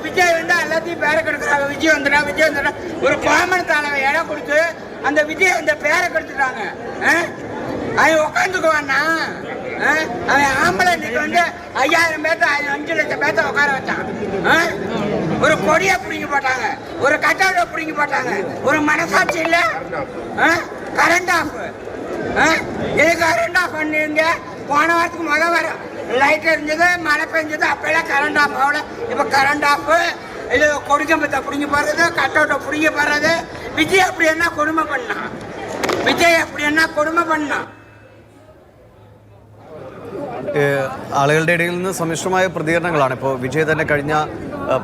விஜய் வந்து எல்லாத்தையும் பேரை கெடுக்கிறாங்க. விஜய் வந்துடா ஒரு பாமன் தலைவை இடம் கொடுத்து அந்த விஜய் அந்த பேரை கெடுத்துட்டாங்க. அவன் உட்காந்துக்குவான்னா அவன் ஆம்பளை இன்னைக்கு வந்து 5000 பேர்த்த 5 லட்சம் பேர்த்த உட்கார வச்சான். ஒரு கொடியை பிடிங்கி போட்டாங்க, ஒரு கட்டளை பிடிங்கி போட்டாங்க. ஒரு மனசாட்சி இல்ல. கரண்ட் ஆஃப் இது கரண்ட் ஆஃப் பண்ணிருங்க. போன வாரத்துக்கு வாரம் லைட் இருந்தது, மழை பெஞ்சது, அப்பெல்லாம் கரண்ட் ஆஃப் ஆகல. இப்போ கரண்ட் ஆஃப். இது கொடிக்கம்பத்தை பிடிங்கி போடுறது, கட்டவுட்டை பிடிங்கி போடுறது. விஜய் அப்படி என்ன கொடுமை பண்ணான்? ആളുകളുടെ ഇടയിൽ നിന്ന് സമ്മിശ്രമായ പ്രതികരണങ്ങളാണ്. ഇപ്പോൾ വിജയ് തന്നെ കഴിഞ്ഞ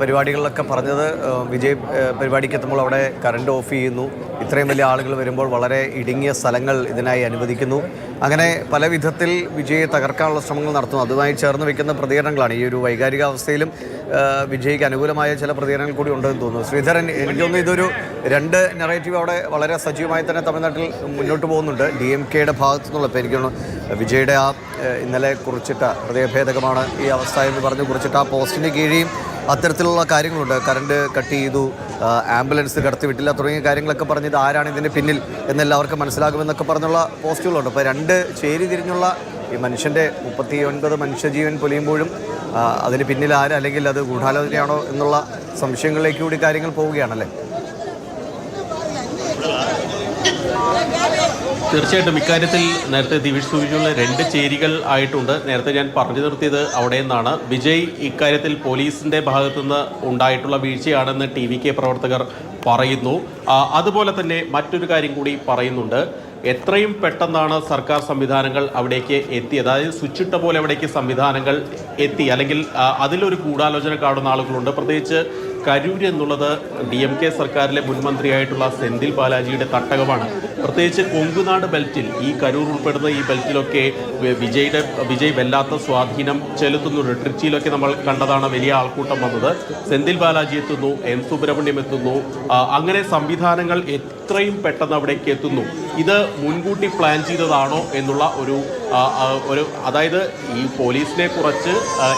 പരിപാടികളിലൊക്കെ പറഞ്ഞത്, വിജയ് പരിപാടിക്ക് എത്തുമ്പോൾ അവിടെ കറണ്ട് ഓഫ് ചെയ്യുന്നു, ഇത്രയും വലിയ ആളുകൾ വരുമ്പോൾ വളരെ ഇടുങ്ങിയ സ്ഥലങ്ങൾ ഇതിനായി അനുവദിക്കുന്നു, അങ്ങനെ പല വിധത്തിൽ വിജയെ തകർക്കാനുള്ള ശ്രമങ്ങൾ നടത്തുന്നു. അതുമായി ചേർന്ന് വെക്കുന്ന പ്രതികരണങ്ങളാണ്. ഈ ഒരു വൈകാരികാവസ്ഥയിലും വിജയ്ക്ക് അനുകൂലമായ ചില പ്രതികരണങ്ങൾ കൂടി ഉണ്ടെന്ന് തോന്നുന്നു. ശ്രീധരൻ, എനിക്ക് തോന്നുന്നു ഇതൊരു രണ്ട് നെറേറ്റീവ് അവിടെ വളരെ സജീവമായി തന്നെ തമിഴ്നാട്ടിൽ മുന്നോട്ട് പോകുന്നുണ്ട്. DMKയുടെ ഭാഗത്തു നിന്നുള്ള. ഇപ്പോൾ എനിക്ക് തോന്നുന്നു വിജയുടെ ആ ഇന്നലെ കുറിച്ചിട്ട ഹൃദയഭേദകമാണ് ഈ അവസ്ഥ എന്ന് പറഞ്ഞ് കുറിച്ചിട്ട ആ പോസ്റ്റിന് കീഴിയും അത്തരത്തിലുള്ള കാര്യങ്ങളുണ്ട്. കറണ്ട് കട്ട് ചെയ്തു, ആംബുലൻസ് കടത്തിവിട്ടില്ല തുടങ്ങിയ കാര്യങ്ങളൊക്കെ പറഞ്ഞത് ആരാണ് ഇതിന് പിന്നിൽ എന്നെല്ലാവർക്കും മനസ്സിലാകുമെന്നൊക്കെ പറഞ്ഞുള്ള പോസ്റ്റുകളുണ്ട്. അപ്പോൾ രണ്ട് ചേരി തിരിഞ്ഞുള്ള ഈ മനുഷ്യൻ്റെ 39 മനുഷ്യജീവൻ പൊലിയുമ്പോഴും അതിന് പിന്നിൽ ആര്, അല്ലെങ്കിൽ അത് ഗൂഢാലോചനയാണോ എന്നുള്ള സംശയങ്ങളിലേക്ക് കൂടി കാര്യങ്ങൾ പോവുകയാണല്ലേ? തീർച്ചയായിട്ടും ഇക്കാര്യത്തിൽ നേരത്തെ ദിവിഷ് സൂചിച്ചുള്ള രണ്ട് ചേരികൾ ആയിട്ടുണ്ട്. നേരത്തെ ഞാൻ പറഞ്ഞു നിർത്തിയത് അവിടെ നിന്നാണ്. വിജയ് ഇക്കാര്യത്തിൽ പോലീസിൻ്റെ ഭാഗത്തുനിന്ന് ഉണ്ടായിട്ടുള്ള വീഴ്ചയാണെന്ന് TVK പ്രവർത്തകർ പറയുന്നു. അതുപോലെ തന്നെ മറ്റൊരു കാര്യം കൂടി പറയുന്നുണ്ട്. എത്രയും പെട്ടെന്നാണ് സർക്കാർ സംവിധാനങ്ങൾ അവിടേക്ക് എത്തി, അതായത് സ്വിച്ചിട്ട പോലെ അവിടേക്ക് സംവിധാനങ്ങൾ എത്തി, അല്ലെങ്കിൽ അതിലൊരു ഗൂഢാലോചന കാണുന്ന ആളുകളുണ്ട്. പ്രത്യേകിച്ച് കരൂർ എന്നുള്ളത് DMK സർക്കാരിലെ മുൻമന്ത്രിയായിട്ടുള്ള സെന്തിൽ ബാലാജിയുടെ തട്ടകമാണ്. പ്രത്യേകിച്ച് കൊങ്കുനാട് ബെൽറ്റിൽ, ഈ കരൂർ ഉൾപ്പെടുന്ന ഈ ബെൽറ്റിലൊക്കെ വിജയ് വല്ലാത്ത സ്വാധീനം ചെലുത്തുന്നുണ്ട്. ട്രിച്ചിയിലൊക്കെ നമ്മൾ കണ്ടതാണ് വലിയ ആൾക്കൂട്ടം വന്നത്. സെന്തിൽ ബാലാജി എത്തുന്നു, M സുബ്രഹ്മണ്യം എത്തുന്നു. അങ്ങനെ സംവിധാനങ്ങൾ എത്രയും പെട്ടെന്ന് അവിടേക്ക് എത്തുന്നു. ഇത് മുൻകൂട്ടി പ്ലാൻ ചെയ്തതാണോ എന്നുള്ള ഒരു അതായത് ഈ പോലീസിനെ കുറച്ച്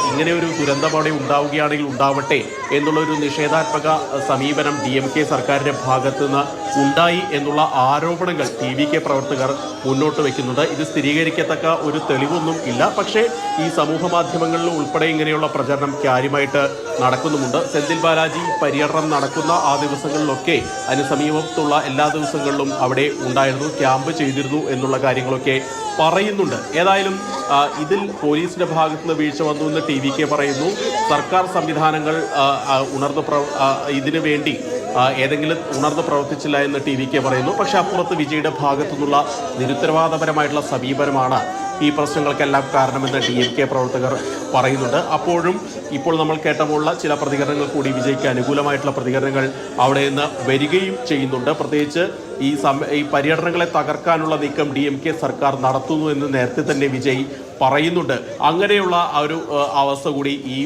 ഇങ്ങനെ ഒരു ദുരന്തം അവിടെ ഉണ്ടാവുകയാണെങ്കിൽ ഉണ്ടാവട്ടെ എന്നുള്ളൊരു നിഷേധാത്മക സമീപനം DMK സർക്കാരിൻ്റെ ഭാഗത്തു നിന്ന് ഉണ്ടായി എന്നുള്ള ആരോപണങ്ങൾ TVK പ്രവർത്തകർ മുന്നോട്ട് വയ്ക്കുന്നുണ്ട്. ഇത് സ്ഥിരീകരിക്കത്തക്ക ഒരു തെളിവൊന്നും ഇല്ല. പക്ഷേ ഈ സമൂഹ മാധ്യമങ്ങളിൽ ഉൾപ്പെടെ ഇങ്ങനെയുള്ള പ്രചരണം കാര്യമായിട്ട് നടക്കുന്നുമുണ്ട്. സെന്തിൽ ബാലാജി പര്യടനം നടക്കുന്ന ആ ദിവസങ്ങളിലൊക്കെ അതിന് സമീപത്തുള്ള എല്ലാ ദിവസങ്ങളിലും അവിടെ ഉണ്ടായിരുന്നു, ക്യാമ്പ് ചെയ്തിരുന്നു എന്നുള്ള കാര്യങ്ങളൊക്കെ പറയുന്നുണ്ട്. ഏതായാലും ഇതിൽ പോലീസിന്റെ ഭാഗത്തു നിന്ന് വീഴ്ച വന്നു എന്ന് TVK പറയുന്നു. സർക്കാർ സംവിധാനങ്ങൾ ഇതിനു വേണ്ടി ഏതെങ്കിലും ഉണർന്ന് പ്രവർത്തിച്ചില്ല എന്ന് TVK പറയുന്നു. പക്ഷെ അപ്പുറത്ത് വിജയുടെ ഭാഗത്തു നിന്നുള്ള നിരുത്തരവാദപരമായിട്ടുള്ള സമീപനമാണ് ഈ പ്രശ്നങ്ങൾക്കെല്ലാം കാരണമെന്ന് DMK പ്രവർത്തകർ പറയുന്നുണ്ട്. അപ്പോഴും ഇപ്പോൾ നമ്മൾ കേട്ടപോലുള്ള ചില പ്രതികരണങ്ങൾ കൂടി വിജയ്ക്ക് അനുകൂലമായിട്ടുള്ള പ്രതികരണങ്ങൾ അവിടെ നിന്ന് വരികയും ചെയ്യുന്നുണ്ട്. പ്രത്യേകിച്ച് ഈ പര്യടനങ്ങളെ തകർക്കാനുള്ള നീക്കം DMK സർക്കാർ നടത്തുന്നു എന്ന് നേരത്തെ തന്നെ വിജയ് പറയുന്നുണ്ട്. അങ്ങനെയുള്ള ആ ഒരു അവസ്ഥ കൂടി ഈ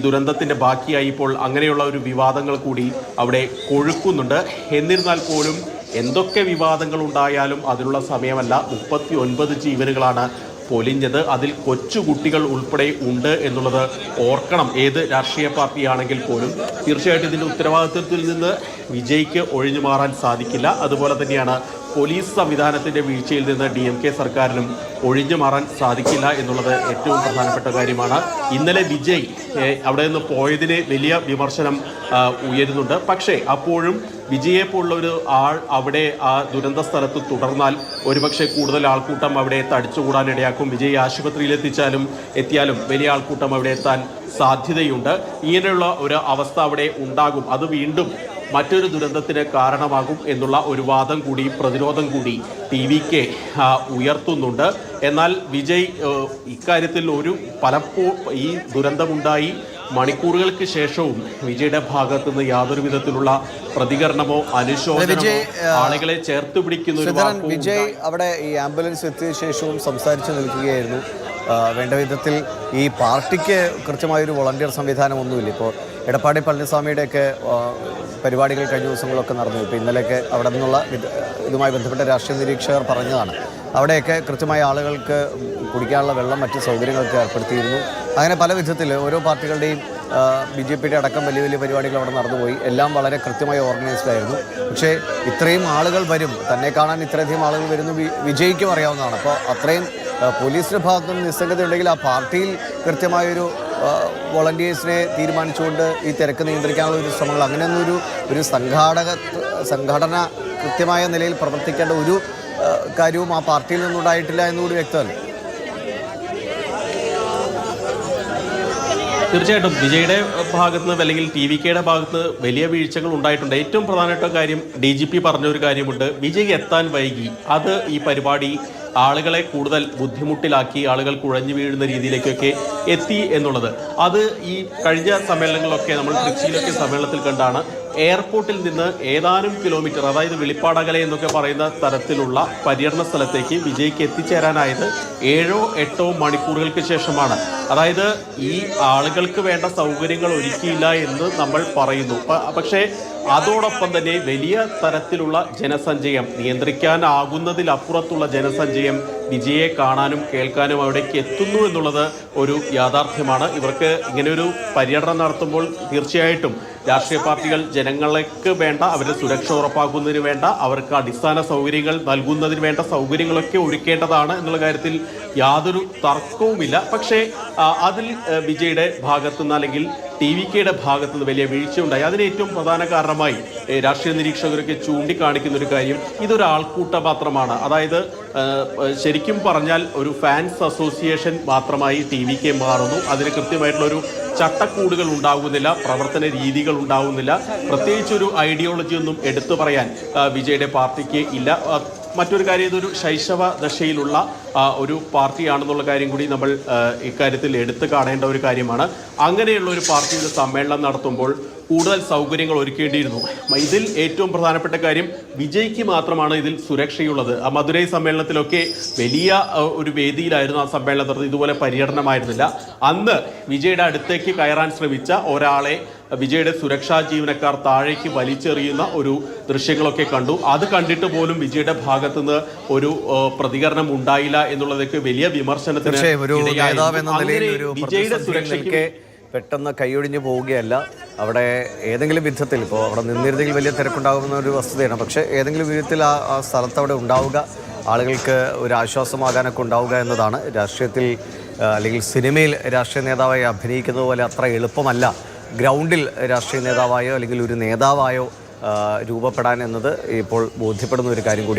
ദുരന്തത്തിൻ്റെ ബാക്കിയായി ഇപ്പോൾ അങ്ങനെയുള്ള ഒരു വിവാദങ്ങൾ കൂടി അവിടെ കൊഴുക്കുന്നുണ്ട്. എന്നിരുന്നാൽ പോലും എന്തൊക്കെ വിവാദങ്ങൾ ഉണ്ടായാലും അതിനുള്ള സമയമല്ല. 39 ജീവനുകളാണ് പൊലിഞ്ഞത്. അതിൽ കൊച്ചുകുട്ടികൾ ഉൾപ്പെടെ ഉണ്ട് എന്നുള്ളത് ഓർക്കണം. ഏത് രാഷ്ട്രീയ പാർട്ടിയാണെങ്കിൽ പോലും തീർച്ചയായിട്ടും ഇതിൻ്റെ ഉത്തരവാദിത്വത്തിൽ നിന്ന് വിജയ്ക്ക് ഒഴിഞ്ഞു മാറാൻ സാധിക്കില്ല. അതുപോലെ തന്നെയാണ് പോലീസ് സംവിധാനത്തിൻ്റെ വീഴ്ചയിൽ നിന്ന് DMK സർക്കാരിനും ഒഴിഞ്ഞു മാറാൻ സാധിക്കില്ല എന്നുള്ളത് ഏറ്റവും പ്രധാനപ്പെട്ട കാര്യമാണ്. ഇന്നലെ വിജയ് അവിടെ നിന്ന് പോയതിന് വലിയ വിമർശനം ഉയരുന്നുണ്ട്. പക്ഷേ അപ്പോഴും വിജയെ പോലുള്ള ഒരു ആൾ അവിടെ ആ ദുരന്ത സ്ഥലത്ത് തുടർന്നാൽ ഒരുപക്ഷെ കൂടുതൽ ആൾക്കൂട്ടം അവിടെ തടിച്ചുകൂടാനിടയാക്കും. വിജയ് ആശുപത്രിയിൽ എത്തിയാലും വലിയ ആൾക്കൂട്ടം അവിടെ എത്താൻ സാധ്യതയുണ്ട്. ഇങ്ങനെയുള്ള ഒരു അവസ്ഥ അവിടെ ഉണ്ടാകും. അത് വീണ്ടും മറ്റൊരു ദുരന്തത്തിന് കാരണമാകും എന്നുള്ള ഒരു വാദം കൂടി, പ്രതിരോധം കൂടി TVK ഉയർത്തുന്നുണ്ട്. എന്നാൽ വിജയ് ഇക്കാര്യത്തിൽ ഈ ദുരന്തമുണ്ടായി മണിക്കൂറുകൾക്ക് ശേഷവും വിജയുടെ ഭാഗത്തുനിന്ന് യാതൊരു വിധത്തിലുള്ള പ്രതികരണമോ അനുശോചനമോ ആളുകളെ ചേർത്ത് പിടിക്കുന്ന വിജയ് അവിടെ ഈ ആംബുലൻസ് എത്തിയ ശേഷവും സംസാരിച്ചു നിൽക്കുകയായിരുന്നു. വേണ്ട വിധത്തിൽ ഈ പാർട്ടിക്ക് കൃത്യമായൊരു വോളണ്ടിയർ സംവിധാനമൊന്നുമില്ല. ഇപ്പോൾ എടപ്പാടി പളനിസ്വാമിയുടെയൊക്കെ പരിപാടികൾ കഴിഞ്ഞ ദിവസങ്ങളൊക്കെ നടന്നു. ഇപ്പോൾ ഇന്നലെയൊക്കെ അവിടെ നിന്നുള്ള ഇതുമായി ബന്ധപ്പെട്ട രാഷ്ട്രീയ നിരീക്ഷകർ പറഞ്ഞതാണ്. അവിടെയൊക്കെ കൃത്യമായ ആളുകൾക്ക് കുടിക്കാനുള്ള വെള്ളം, മറ്റ് സൗകര്യങ്ങളൊക്കെ ഏർപ്പെടുത്തിയിരുന്നു. അങ്ങനെ പല വിധത്തിൽ ഓരോ പാർട്ടികളുടെയും BJP അടക്കം വലിയ വലിയ പരിപാടികൾ അവിടെ നടന്നുപോയി. എല്ലാം വളരെ കൃത്യമായി ഓർഗനൈസ്ഡ് ആയിരുന്നു. പക്ഷേ ഇത്രയും ആളുകൾ വരും, തന്നെ കാണാൻ ഇത്രയധികം ആളുകൾ വരുന്നു വിജയ്ക്കും അറിയാവുന്നതാണ്. അപ്പോൾ അത്രയും പോലീസിൻ്റെ ഭാഗത്തു നിന്ന് നിസ്സംഗത ഉണ്ടെങ്കിൽ ആ പാർട്ടിയിൽ കൃത്യമായൊരു വോളണ്ടിയേഴ്സിനെ തീരുമാനിച്ചുകൊണ്ട് ഈ തിരക്ക് നിയന്ത്രിക്കാനുള്ള ഒരു ശ്രമങ്ങൾ, അങ്ങനെയൊന്നും ഒരു സംഘടന കൃത്യമായ നിലയിൽ പ്രവർത്തിക്കേണ്ട ഒരു കാര്യവും ആ പാർട്ടിയിൽ നിന്നുണ്ടായിട്ടില്ല എന്നുകൂടി വ്യക്തമല്ലേ? തീർച്ചയായിട്ടും വിജയുടെ ഭാഗത്ത് നിന്ന് അല്ലെങ്കിൽ TVKയുടെ ഭാഗത്ത് വലിയ വീഴ്ചകൾ ഉണ്ടായിട്ടുണ്ട്. ഏറ്റവും പ്രധാനപ്പെട്ട കാര്യം DGP പറഞ്ഞൊരു കാര്യമുണ്ട്, വിജയ് എത്താൻ വൈകി. അത് ഈ പരിപാടി ആളുകളെ കൂടുതൽ ബുദ്ധിമുട്ടിലാക്കി, ആളുകൾ കുഴഞ്ഞു വീഴുന്ന രീതിയിലേക്കൊക്കെ എത്തി എന്നുള്ളത്. അത് ഈ കഴിഞ്ഞ സമ്മേളനങ്ങളിലൊക്കെ നമ്മൾ ട്രിച്ചിയിലൊക്കെ സമ്മേളനത്തിൽ കണ്ടാണ്. എയർപോർട്ടിൽ നിന്ന് ഏതാനും കിലോമീറ്റർ, അതായത് വെളിപ്പാടകലെ എന്നൊക്കെ പറയുന്ന തരത്തിലുള്ള പര്യടന സ്ഥലത്തേക്ക് വിജയ്ക്ക് എത്തിച്ചേരാനായത് 7-8 മണിക്കൂറുകൾക്ക് ശേഷമാണ്. അതായത് ഈ ആളുകൾക്ക് വേണ്ട സൗകര്യങ്ങൾ ഒരുക്കിയില്ല എന്ന് നമ്മൾ പറയുന്നു. പക്ഷേ അതോടൊപ്പം തന്നെ വലിയ തരത്തിലുള്ള ജനസഞ്ചയം, നിയന്ത്രിക്കാനാകുന്നതിലപ്പുറത്തുള്ള ജനസഞ്ചയം വിജയെ കാണാനും കേൾക്കാനും അവിടേക്ക് എത്തുന്നു എന്നുള്ളത് ഒരു യാഥാർത്ഥ്യമാണ്. ഇവർക്ക് ഇങ്ങനെയൊരു പര്യടനം നടത്തുമ്പോൾ തീർച്ചയായിട്ടും രാഷ്ട്രീയ പാർട്ടികൾ ജനങ്ങൾക്ക് വേണ്ട, അവരുടെ സുരക്ഷ ഉറപ്പാക്കുന്നതിന് വേണ്ട, അവർക്ക് അടിസ്ഥാന സൗകര്യങ്ങൾ നൽകുന്നതിന് വേണ്ട സൗകര്യങ്ങളൊക്കെ ഒരുക്കേണ്ടതാണ് എന്നുള്ള കാര്യത്തിൽ യാതൊരു തർക്കവുമില്ല. പക്ഷേ അതിൽ വിജയുടെ ഭാഗത്തുനിന്ന് അല്ലെങ്കിൽ TVKയുടെ ഭാഗത്തുനിന്ന് വലിയ വീഴ്ചയുണ്ടായി. അതിന് ഏറ്റവും പ്രധാന കാരണമായി രാഷ്ട്രീയ നിരീക്ഷകരൊക്കെ ചൂണ്ടിക്കാണിക്കുന്ന ഒരു കാര്യം, ഇതൊരു ആൾക്കൂട്ട മാത്രമാണ്. അതായത് ശരിക്കും പറഞ്ഞാൽ ഒരു ഫാൻസ് അസോസിയേഷൻ മാത്രമായി TVK മാറുന്നു. അതിന് കൃത്യമായിട്ടുള്ളൊരു ചട്ടക്കൂടുകൾ ഉണ്ടാകുന്നില്ല, പ്രവർത്തന രീതികൾ ഉണ്ടാകുന്നില്ല, പ്രത്യേകിച്ചൊരു ഐഡിയോളജി ഒന്നും എടുത്തു പറയാൻ വിജയുടെ പാർട്ടിക്ക് ഇല്ല. മറ്റൊരു കാര്യം, ഇതൊരു ശൈശവ ദശയിലുള്ള ഒരു പാർട്ടിയാണെന്നുള്ള കാര്യം കൂടി നമ്മൾ ഇക്കാര്യത്തിൽ എടുത്തു കാണേണ്ട ഒരു കാര്യമാണ്. അങ്ങനെയുള്ള ഒരു പാർട്ടിയുടെ സമ്മേളനം നടത്തുമ്പോൾ കൂടുതൽ സൗകര്യങ്ങൾ ഒരുക്കേണ്ടിയിരുന്നു. ഇതിൽ ഏറ്റവും പ്രധാനപ്പെട്ട കാര്യം, വിജയ്ക്ക് മാത്രമാണ് ഇതിൽ സുരക്ഷയുള്ളത്. ആ മധുരൈ സമ്മേളനത്തിലൊക്കെ വലിയ ഒരു വേദിയിലായിരുന്നു ആ സമ്മേളനം നടത്തുന്നത്, ഇതുപോലെ പര്യടനമായിരുന്നില്ല. അന്ന് വിജയുടെ അടുത്തേക്ക് കയറാൻ ശ്രമിച്ച ഒരാളെ വിജയുടെ സുരക്ഷാ ജീവനക്കാർ താഴേക്ക് വലിച്ചെറിയുന്ന ഒരു ദൃശ്യങ്ങളൊക്കെ കണ്ടു. അത് കണ്ടിട്ട് പോലും വിജയുടെ ഭാഗത്തുനിന്ന് ഒരു പ്രതികരണം ഉണ്ടായില്ല എന്നുള്ളതൊക്കെ വലിയ വിമർശനത്തിന് വിജയുടെ സുരക്ഷയ്ക്ക് പെട്ടെന്ന് കൈയൊഴിഞ്ഞു പോവുകയല്ല. അവിടെ ഏതെങ്കിലും വിധത്തിൽ, ഇപ്പോൾ അവിടെ നിന്നിരുന്നെങ്കിൽ വലിയ തിരക്കുണ്ടാകുന്ന ഒരു വസ്തുതയാണ്. പക്ഷേ ഏതെങ്കിലും വിധത്തിൽ ആ സ്ഥലത്ത് അവിടെ ഉണ്ടാവുക, ആളുകൾക്ക് ഒരു ആശ്വാസമാകാനൊക്കെ ഉണ്ടാവുക എന്നതാണ്. രാഷ്ട്രീയത്തിൽ അല്ലെങ്കിൽ സിനിമയിൽ രാഷ്ട്രീയ നേതാവായി അഭിനയിക്കുന്നത് പോലെ അത്ര എളുപ്പമല്ല ഗ്രൗണ്ടിൽ രാഷ്ട്രീയ നേതാവായോ അല്ലെങ്കിൽ ഒരു നേതാവായോ രൂപപ്പെടാൻ എന്നത് ഇപ്പോൾ ബോധ്യപ്പെടുന്ന ഒരു കാര്യം കൂടിയാണ്.